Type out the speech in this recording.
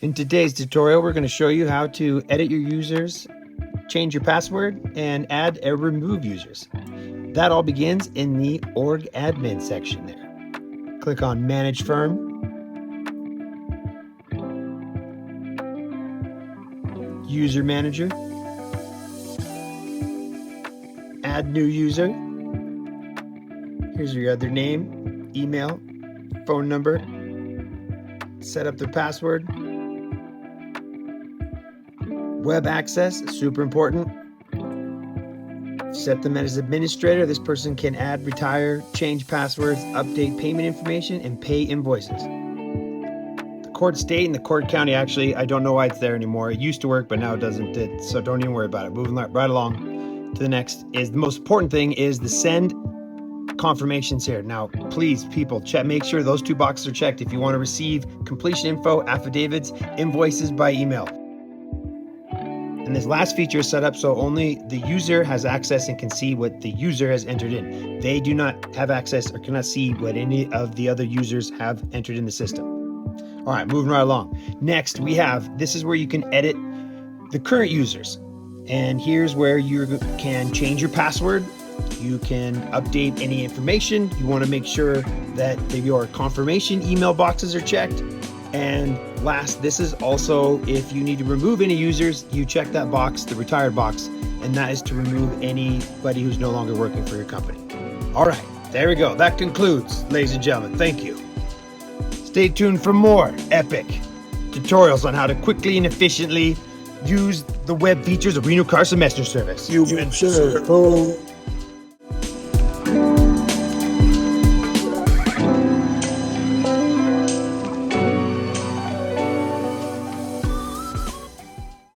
In today's tutorial, we're going to show you how to edit your users, change your password, and add or remove users. That all begins in the org admin section there. Click on Manage Firm. User Manager. Add new user. Here's your other name, email, phone number. Set up their password. Web access, super important. Set them as administrator. This person can add, retire, change passwords, update payment information, and pay invoices. The court state and the court county, actually, I don't know why it's there anymore. It used to work, but now it doesn't. So don't even worry about it. Moving right along to the next is the most important thing is the send confirmations here. Now, please, people, make sure those two boxes are checked if you want to receive completion info, affidavits, invoices by email. And this last feature is set up so only the user has access and can see what the user has entered in. They do not have access or cannot see what any of the other users have entered in the system. All right, moving right along. Next, this is where you can edit the current users. And here's where you can change your password. You can update any information. You want to make sure that your confirmation email boxes are checked. And last, this is also if you need to remove any users, you check that box, the retired box, and that is to remove anybody who's no longer working for your company. All right, there we go. That concludes, ladies and gentlemen. Thank you. Stay tuned for more epic tutorials on how to quickly and efficiently use the web features of Reno Carson Messenger Service. You should.